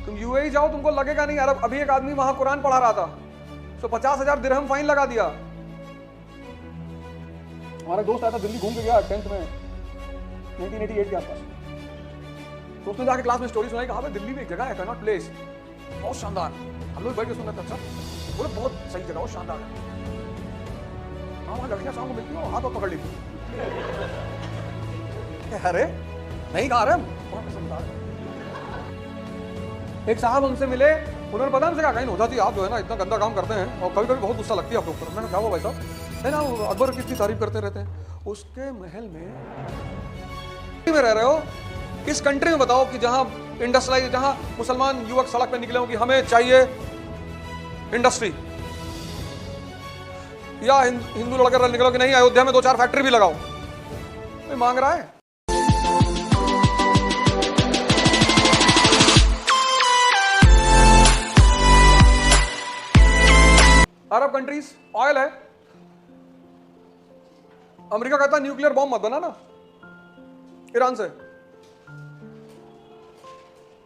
तुम यूएई जाओ, तुमको लगेगा नहीं। अरब अभी एक आदमी वहां कुरान पढ़ा रहा था, तो 50,000 दिरहम फाइन लगा दिया। हमारा दोस्त आया था, दिल्ली घूम के गया 10th में 1988 के आसपास। तो उसने जाके क्लास में स्टोरी सुनाई, कहा दिल्ली में एक जगह है कैनॉट प्लेस, बहुत शानदार। हम लोग बैठ के सुन रहे थे। अच्छा, बोले बहुत सही जगह, बहुत शानदार है। हाँ, वहाँ लड़कियां शाम को मिलती हो, हाथ और पकड़ लेती। अरे नहीं कहा रहे हम। एक साहब हमसे मिले, उन्होंने पता हमसे कहा, कहीं होता थी आप जो है ना इतना गंदा काम करते हैं और कभी कभी बहुत गुस्सा लगती है आप लोग पर। मैंने कहा वो भाई साहब है ना, अकबर की इतनी तारीफ करते रहते हैं। उसके महल में रह रहे हो, इस कंट्री में बताओ कि जहां इंडस्ट्रियलाइज, जहां मुसलमान युवक सड़क पे निकले हो कि हमें चाहिए इंडस्ट्री, या हिंदू लड़के निकलो कि नहीं अयोध्या में 2-4 फैक्ट्री भी लगाओ। कोई मांग रहा है? अरब कंट्रीज ऑयल है, अमेरिका कहता है न्यूक्लियर बॉम्ब मत बनाना ईरान से।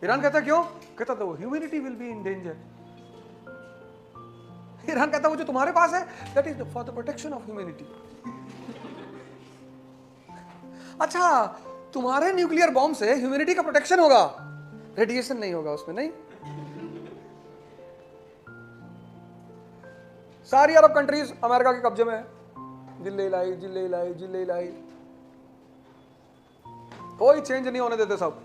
ईरान कहता क्यों? कहता तो humanity will be in danger. Iran कहता वो जो तुम्हारे पास है that is for the protection of humanity. अच्छा, तुम्हारे न्यूक्लियर बॉम्ब से ह्यूमैनिटी का प्रोटेक्शन होगा, रेडिएशन नहीं होगा उसमें। नहीं, सारी अरब कंट्रीज अमेरिका के कब्जे में है। जिल्ले लाई जिल्ले लाई जिल्ले लाई, कोई चेंज नहीं होने देते सब।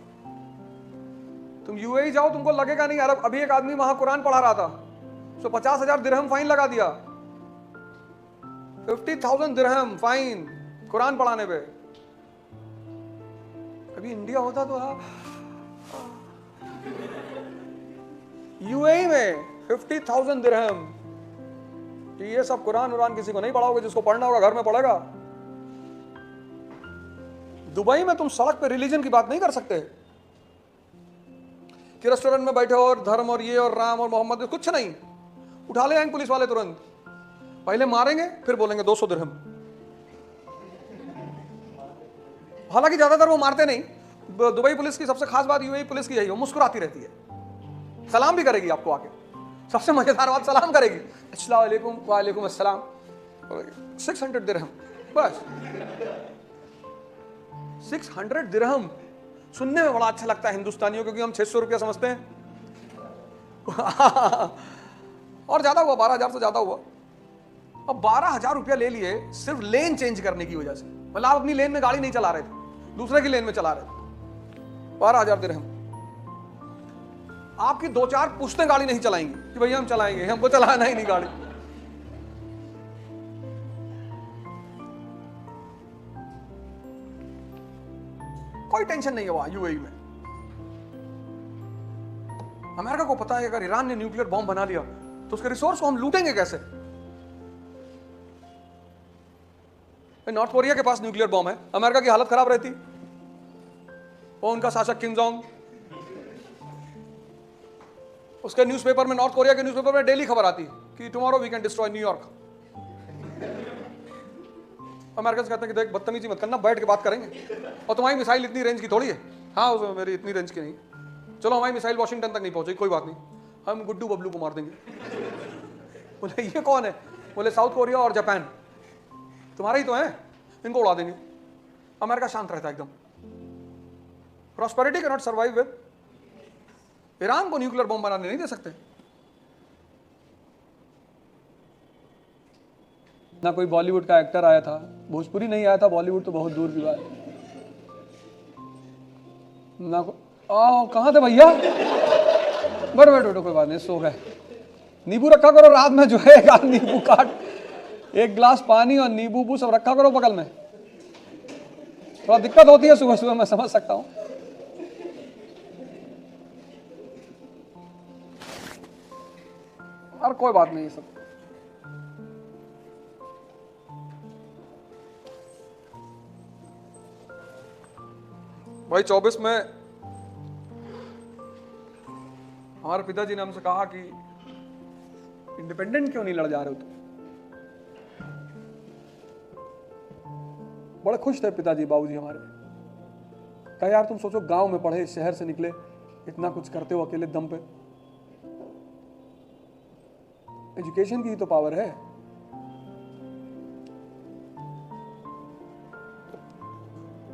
तुम यूएई जाओ, तुमको लगेगा नहीं। अरब अभी एक आदमी वहां कुरान पढ़ा रहा था, तो 50,000 दिरहम फाइन लगा दिया। 50,000 दिरहम फाइन कुरान पढ़ाने पे। अभी इंडिया होता तो यूएई में 50,000 दिरहम। ये सब कुरान उरान किसी को नहीं पढ़ाओगे, जिसको पढ़ना होगा घर में पढ़ेगा। दुबई में तुम सड़क पे रिलीजन की बात नहीं कर सकते कि रेस्टोरेंट में बैठे हो और धर्म और ये और राम और मोहम्मद, कुछ नहीं। उठा ले आएंगे पुलिस वाले तुरंत, पहले मारेंगे फिर बोलेंगे 200 दिरहम। हालांकि ज्यादातर वो मारते नहीं। दुबई पुलिस की सबसे खास बात यूएई पुलिस की यही, वो मुस्कुराती रहती है, सलाम भी करेगी आपको आके। सबसे मजेदार बात, सलाम करेगी, अस्सलाम वालेकुम, वालेकुम अस्सलाम, 600 दिरहम बस। 600 दिरहम सुनने में बड़ा अच्छा लगता है हिंदुस्तानियों, क्योंकि हम 600 रुपया समझते हैं। और ज्यादा हुआ, 12,000 से ज्यादा हुआ। अब 12,000 रुपया ले लिए सिर्फ लेन चेंज करने की वजह से। मतलब आप अपनी लेन में गाड़ी नहीं चला रहे थे, दूसरे की लेन में चला रहे थे। 12,000 दिरहम। आपकी 2-4 पुश्तें गाड़ी नहीं चलाएंगी कि भैया हम चलाएंगे, हमको चलाना ही नहीं गाड़ी। कोई टेंशन नहीं है वहां यूएई में। अमेरिका को पता है अगर ईरान ने न्यूक्लियर बॉम्ब बना लिया तो उसके रिसोर्स को हम लूटेंगे कैसे। नॉर्थ कोरिया के पास न्यूक्लियर बॉम्ब है, अमेरिका की हालत खराब रहती। वो उनका शासक किम जोंग, उसके न्यूज़पेपर में, नॉर्थ कोरिया के न्यूज़पेपर में डेली खबर आती कि टुमारो वी कैन डिस्ट्रॉय न्यूयॉर्क। अमेरिकन कहते हैं कि देख बदतमीजी मत करना, बैठ के बात करेंगे, और तुम्हारी मिसाइल इतनी रेंज की थोड़ी है। हाँ उसमें मेरी इतनी रेंज की नहीं, चलो हमारी मिसाइल वॉशिंगटन तक नहीं पहुंची, कोई बात नहीं, हम गुड्डू बबलू को मार देंगे। बोले ये कौन है? बोले साउथ कोरिया और जापान, तुम्हारे ही तो हैं, इनको उड़ा देंगे। अमेरिका शांत रहता है एकदम। Prosperity can not survive with. Iran को न्यूक्लियर बॉम्ब बनाने नहीं दे सकते। ना कोई बॉलीवुड का एक्टर आया था, भोजपुरी नहीं आया था, बॉलीवुड तो बहुत दूर की बात। ना कहाँ थे भैया? बैठो बैठो, कोई बात नहीं, सो गए। नींबू रखा करो रात में, जो है एक आध नींबू काट, एक गिलास पानी और नींबू सब रखा करो बगल में। थोड़ा दिक्कत होती है सुबह सुबह, मैं समझ सकता हूँ। और कोई बात नहीं सब। भाई 24 में हमारे पिताजी ने हमसे कहा कि इंडिपेंडेंट क्यों नहीं लड़ जा रहे हो तुम। बड़े खुश थे पिताजी, बाबूजी हमारे। कहा यार तुम सोचो, गांव में पढ़े, शहर से निकले, इतना कुछ करते हो अकेले दम पे। एजुकेशन की ही तो पावर है।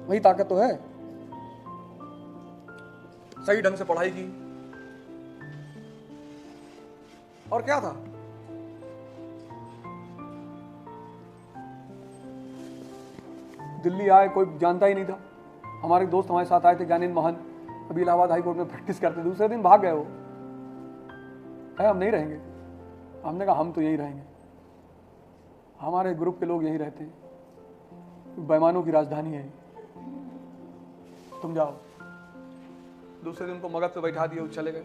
वही ताकत तो है। सही ढंग से पढ़ाई की, और क्या था। दिल्ली आए, कोई जानता ही नहीं था। हमारे दोस्त हमारे साथ आए थे, ज्ञानेंद्र महन, अभी इलाहाबाद हाई कोर्ट में प्रैक्टिस करते, दूसरे दिन भाग गए वो, हम नहीं रहेंगे। हमने कहा हम तो यहीं रहेंगे, हमारे ग्रुप के लोग यहीं रहते हैं, बेईमानों की राजधानी है, तुम जाओ। दूसरे दिन को मगध पे बैठा दिए, चले गए।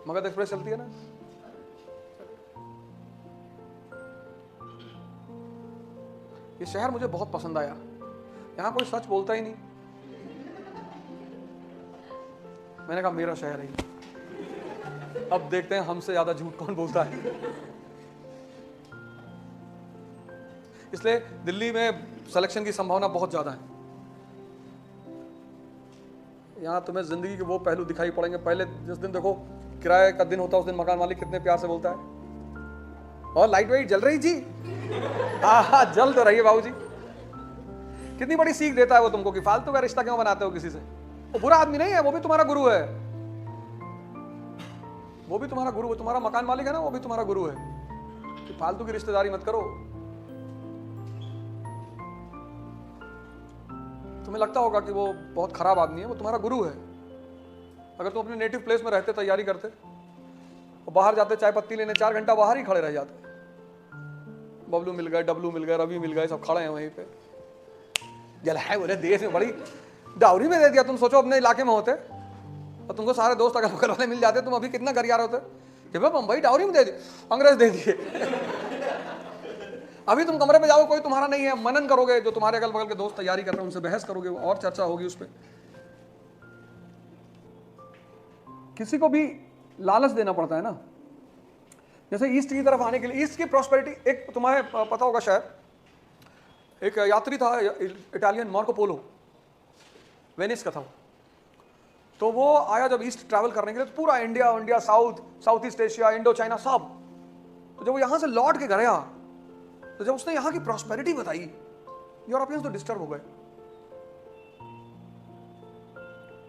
मगध एक्सप्रेस चलती है ना, ये शहर मुझे बहुत पसंद आया। यहां कोई सच बोलता ही नहीं। मैंने कहा मेरा शहर है। अब देखते हैं हमसे ज्यादा झूठ कौन बोलता है। इसलिए दिल्ली में सिलेक्शन की संभावना बहुत ज्यादा है। यहां तुम्हें जिंदगी के वो पहलू दिखाई पड़ेंगे। पहले जिस दिन देखो किराए का दिन होता है, उस दिन मकान मालिक कितने प्यार से बोलता है, और लाइट वाइट जल रही जी, हाँ जल तो रही है बाबूजी। कितनी बड़ी सीख देता है वो तुमको कि फालतू का रिश्ता क्यों बनाते हो किसी से। वो बुरा आदमी नहीं है, वो भी तुम्हारा गुरु है। वो भी तुम्हारा गुरु है, तुम्हारा मकान मालिक है ना, वो भी तुम्हारा गुरु है। कि फालतू की रिश्तेदारी मत करो। तुम्हें लगता होगा कि वो बहुत खराब आदमी है, वो तुम्हारा गुरु है। अगर तुम अपने नेटिव प्लेस में रहते, तैयारी करते, और बाहर जाते चाय पत्ती लेने, 4 घंटा बाहर ही खड़े रह जाते। बबलू मिल गए, डबलू मिल गए, रवि मिल गए, सब खड़े हैं वहीं पे। जल है बोले, देश में बड़ी डाउरी में दे दिया। तुम सोचो अपने इलाके में होते और तुमको सारे दोस्त अगर बगल वाले मिल जाते, तुम अभी कितना गरिया होते कि भाई बम्बई डाउरी में दे दी, अंग्रेज दे दिए। अभी तुम कमरे में जाओ, कोई तुम्हारा नहीं है, मनन करोगे, जो तुम्हारे अगल बगल के दोस्त तैयारी कर रहे हैं उनसे बहस करोगे, और चर्चा होगी उस पर। किसी को भी लालच देना पड़ता है ना। जैसे ईस्ट की तरफ आने के लिए, ईस्ट की प्रॉस्पेरिटी, एक तुम्हें पता होगा शायद, एक यात्री था इटालियन, मार्को पोलो, वेनिस का था। तो वो आया जब ईस्ट ट्रैवल करने के लिए, तो पूरा India, south east Asia, Indo China सब। तो जब वो यहां से लौट के घर आया, तो जब उसने यहां की प्रॉस्पेरिटी बताई, यूरोपियंस तो डिस्टर्ब हो गए।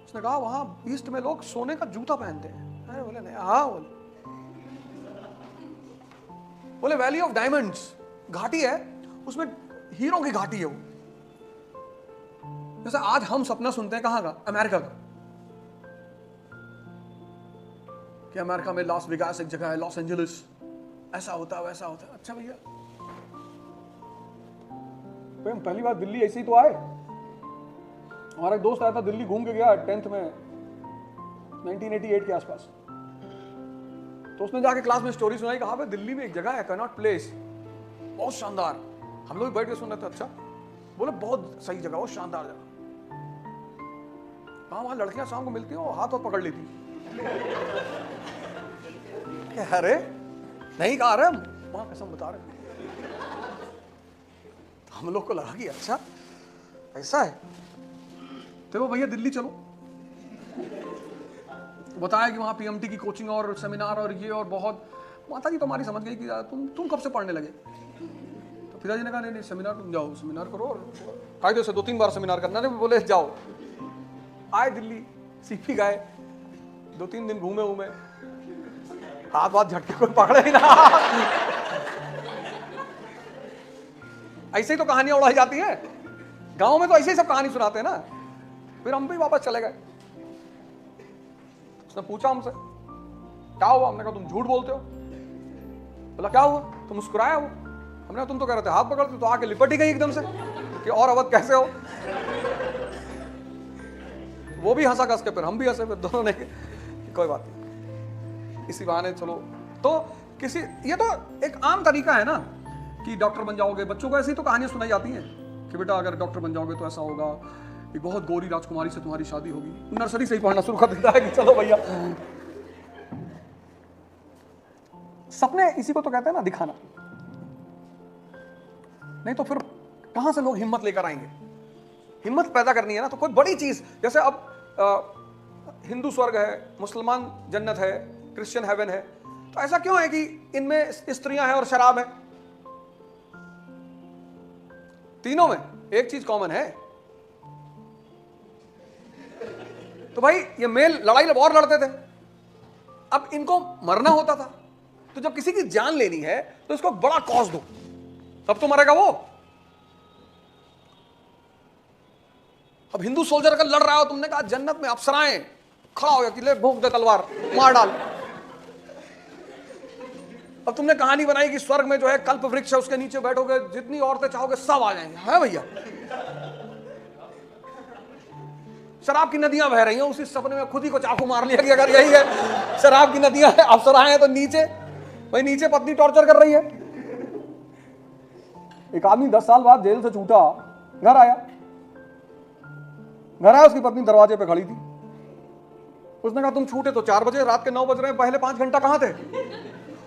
उसने कहा वहां ईस्ट में लोग सोने का जूता पहनते हैं। अरे बोले नहीं, हाँ बोले वैली ऑफ डायमंड्स घाटी है, उसमें हीरो की घाटी है वो। जैसे आज हम सपना सुनते हैं कहां का, अमेरिका का, कि अमेरिका में लॉस वेगास एक जगह है, लॉस एंजलिस, ऐसा होता है वैसा होता है। अच्छा भैया, हम पहली बार दिल्ली ऐसे ही तो आए। हमारा एक दोस्त आया था, दिल्ली घूम के गया 10th में 1988 के आसपास। तो उसने जाके क्लास में स्टोरी सुनाई, कहा दिल्ली में एक जगह है कनॉट प्लेस, बहुत शानदार। हम लोग बैठ के सुन रहे थे। अच्छा, बोले बहुत सही जगह, बहुत शानदार जगह। कहा वहां लड़कियां शाम को मिलती हो, हाथ पकड़ लेती। अरे नहीं कहा रहे, वहां कसम बता रहे। हम लोग को लगा कि अच्छा ऐसा है। तो वो भैया दिल्ली चलो, बताया कि वहां पीएमटी की कोचिंग और सेमिनार और ये और बहुत। माता जी तो हमारी समझ गई कि तुम कब से पढ़ने लगे। तो पिताजी ने कहा नहीं सेमिनार तुम जाओ, सेमिनार करो, और कायदे से 2-3 बार सेमिनार करना। नहीं बोले जाओ। आए दिल्ली, सीपी गए, 2-3 दिन घूमे, हाथ झटके कोई पकड़े ही ना। ऐसे ही तो कहानियां उड़ाई जाती है गांव में, तो ऐसे ही सब कहानी सुनाते हैं ना। फिर हम भी वापस चले गए। उसने पूछा हमसे क्या हुआ, हमने कहा तुम झूठ बोलते हो। बोला क्या हुआ, तुम मुस्कुराया हो। हमने कहा तुम तो कह रहे थे हाथ पकड़ते, तो आके लिपट ही गई एकदम से कि और अवध कैसे हो। वो भी हंसा कस के, फिर हम भी हंसे, फिर दोनों ने कोई बात नहीं, इसी बहाने चलो। तो किसी, ये तो एक आम तरीका है ना कि डॉक्टर बन जाओगे। बच्चों को ऐसी तो कहानियां सुनाई जाती हैं कि बेटा अगर डॉक्टर बन जाओगे तो ऐसा होगा, एक बहुत गोरी राजकुमारी से तुम्हारी शादी होगी। नर्सरी से ही पढ़ना शुरू कर देता है कि चलो भैया। सपने इसी को तो कहते हैं ना, दिखाना। नहीं तो फिर कहां से लोग हिम्मत लेकर आएंगे। हिम्मत पैदा करनी है ना, तो कोई बड़ी चीज, जैसे अब हिंदू स्वर्ग है, मुसलमान जन्नत है, क्रिश्चियन हेवन है, तो ऐसा क्यों है कि इनमें स्त्रियां हैं और शराब है? तीनों में एक चीज कॉमन है। तो भाई ये मेल लड़ाई और लड़ते थे, अब इनको मरना होता था, तो जब किसी की जान लेनी है तो इसको बड़ा कॉस्ट दो, तब तो मरेगा वो। अब हिंदू सोल्जर का लड़ रहा हो, तुमने कहा जन्नत में अप्सराएं, खड़ा हो गया कि ले भोंक दे तलवार, मार डाल। अब तुमने कहानी बनाई कि स्वर्ग में जो है कल्प वृक्ष है, उसके नीचे बैठोगे, जितनी औरतें चाहोगे सब आ जाएंगे, है भैया। शराब की नदियां बह रही हैं, उसी सपने में खुद ही को चाकू मार लिया कि अगर यही है शराब की नदियां हैं, अप्सराएं हैं, तो नीचे भाई नीचे पत्नी टॉर्चर कर रही है। एक आदमी 10 साल बाद जेल से छूटा, घर आया, उसकी पत्नी दरवाजे पे खड़ी थी। उसने कहा तुम छूटे तो 4 बजे, रात के 9 बज रहे हैं, पहले 5 घंटा कहां थे?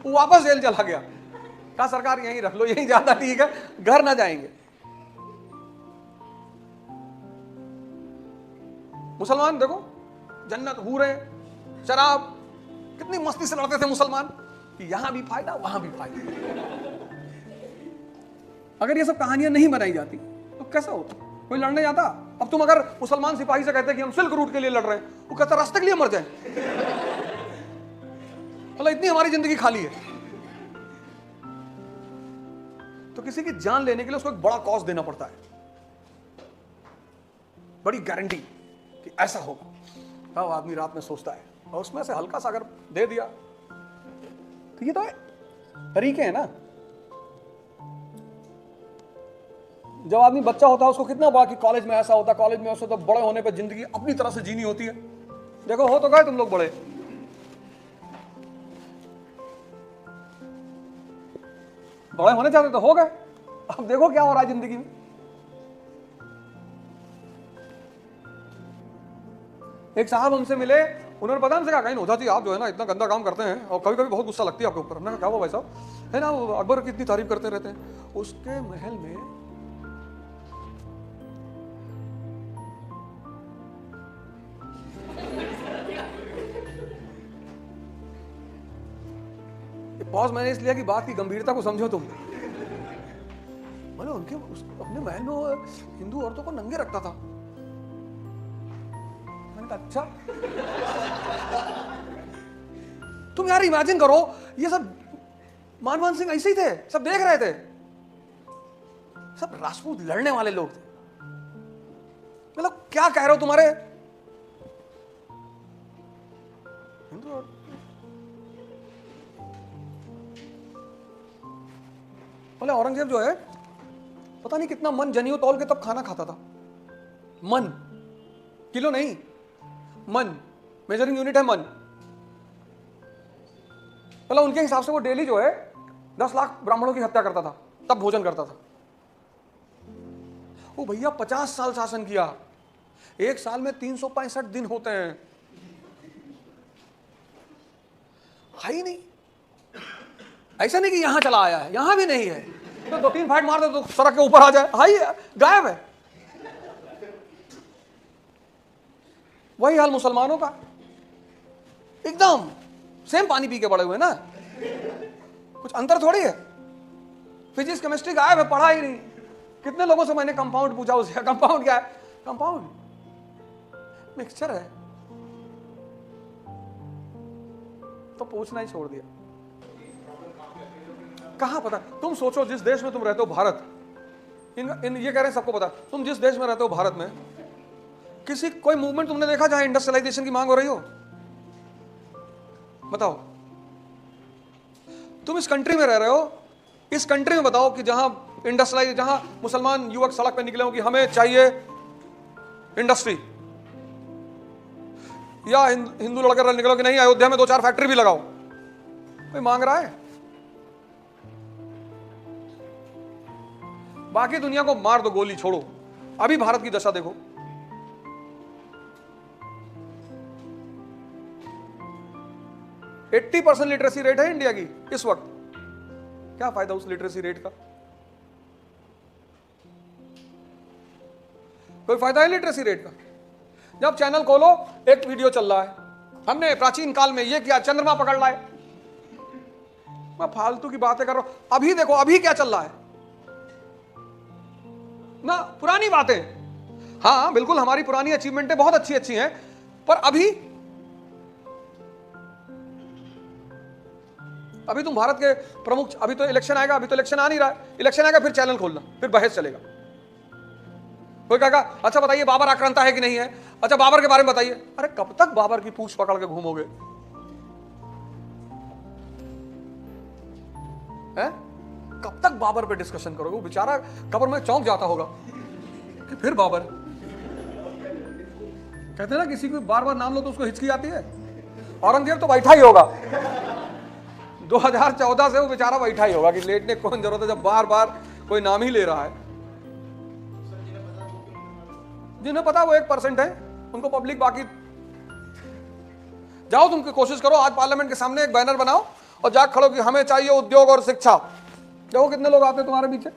वो वापस जेल चला गया। कहा सरकार यहीं रख लो, यहीं ज्यादा ठीक है, घर ना जाएंगे। मुसलमान देखो, जन्नत, हूरें, शराब, कितनी मस्ती से लड़ते थे मुसलमान कि यहां भी फायदा वहां भी फायदा। अगर ये सब कहानियां नहीं बनाई जाती तो कैसा होता? कोई लड़ने जाता? अब तुम अगर मुसलमान सिपाही से कहते कि हम सिल्क रूट के लिए लड़ रहे हैं, वो कहता रास्ते के लिए मर जाए। मतलब इतनी हमारी जिंदगी खाली है। तो किसी की जान लेने के लिए उसको एक बड़ा कॉस्ट देना पड़ता है, बड़ी गारंटी कि ऐसा होगा। अब आदमी रात में सोचता है, और उसमें से हल्का सा अगर दे दिया तो ये तो तरीके हैं ना। जब आदमी बच्चा होता है उसको कितना बड़ा कि कॉलेज में ऐसा होता, कॉलेज में ऐसा, तो बड़े होने पर जिंदगी अपनी तरह से जीनी होती है। देखो हो तो गए तुम लोग बड़े, बड़े होने चाहते तो हो गए, अब देखो क्या हो रहा है जिंदगी में। एक साहब हमसे मिले, उन्होंने पता हमसे कहा कहीं होता थी आप जो है ना इतना गंदा काम करते हैं और कभी कभी बहुत गुस्सा लगती है आपके ऊपर। हमने कहा क्या हुआ भाई साहब? है ना वो अकबर की इतनी तारीफ करते रहते हैं, उसके महल में पॉज मैंने इसलिए कि बात की गंभीरता को समझो तुम। मतलब उनके अपने महल में वो हिंदू औरतों को नंगे रखता था। मैंने कहा अच्छा। तुम यार इमेजिन करो, ये सब मनमोहन सिंह ऐसे ही थे, सब देख रहे थे, सब राजपूत लड़ने वाले लोग थे। मतलब क्या कह रहे हो तुम्हारे हिंदू? बोले औरंगजेब जो है पता नहीं कितना मन जनेऊ तौल के तब खाना खाता था। मन, किलो नहीं, मन, मेजरिंग यूनिट है मन। मतलब उनके हिसाब से वो डेली जो है 10 लाख ब्राह्मणों की हत्या करता था, तब भोजन करता था। वो भैया 50 साल शासन किया, एक साल में 365 दिन होते हैं, है ही नहीं। ऐसा नहीं कि यहां चला आया है, यहां भी नहीं है, तो 2-3 फाइट मार दे तो सड़क के ऊपर आ जाए, हाई गायब है। वही हाल मुसलमानों का, एकदम सेम पानी पी के बड़े हुए ना, कुछ अंतर थोड़ी है। फिजिक्स केमिस्ट्री गायब है, पढ़ा ही नहीं। कितने लोगों से मैंने कंपाउंड पूछा, उससे कंपाउंड क्या है? कंपाउंड मिक्सचर है, तो पूछना ही छोड़ दिया। कहां पता? तुम सोचो जिस देश में तुम रहते हो, भारत, इन ये कह रहे हैं सबको पता, तुम जिस देश में रहते हो भारत में, किसी कोई मूवमेंट तुमने देखा जहां इंडस्ट्रियलाइजेशन की मांग हो रही हो? बताओ। तुम इस कंट्री में रह रहे हो, इस कंट्री में बताओ कि जहां इंडस्ट्रियलाइज, जहां मुसलमान युवक सड़क पे निकले हो कि हमें चाहिए इंडस्ट्री, या हिंदू लड़के निकलो कि नहीं अयोध्या में 2-4 फैक्ट्री भी लगाओ, कोई मांग रहा है? बाकी दुनिया को मार दो, गोली छोड़ो। अभी भारत की दशा देखो, %80 लिटरेसी रेट है इंडिया की इस वक्त। क्या फायदा उस लिटरेसी रेट का? कोई फायदा है लिटरेसी रेट का? जब चैनल खोलो एक वीडियो चल रहा है, हमने प्राचीन काल में ये किया, चंद्रमा पकड़ लाए। मैं फालतू की बातें कर रहा हूं। अभी देखो अभी क्या चल रहा है ना, पुरानी बातें। हाँ बिल्कुल हमारी पुरानी अचीवमेंटें बहुत अच्छी अच्छी हैं, पर अभी तुम भारत के प्रमुख, अभी तो इलेक्शन आएगा, अभी तो इलेक्शन आ नहीं रहा है, इलेक्शन आएगा फिर चैनल खोलना, फिर बहस चलेगा। कोई कहेगा अच्छा बताइए बाबर आक्रांता है कि नहीं है, अच्छा बाबर के बारे में बताइए। अरे कब तक बाबर की पूंछ पकड़ के घूमोगे है? कब तक बाबर पे डिस्कशन करोगे? वो बेचारा कब्र में चौंक जाता होगा कि फिर बाबर। कहते हैं ना किसी को बार बार नाम लो तो उसको हिचकी आती है। औरंगजेब तो बैठा ही होगा 2014 से, वो बेचारा बैठा ही होगा कि लेटने कौन जरूरत है जब बार बार कोई नाम ही ले रहा है। जिन्हें पता वो 1% है, उनको पब्लिक बाकी। जाओ तुम कोशिश करो, आज पार्लियामेंट के सामने एक बैनर बनाओ और जाग खड़ो कि हमें चाहिए उद्योग और शिक्षा। देखो कितने लोग आते हैं तुम्हारे पीछे।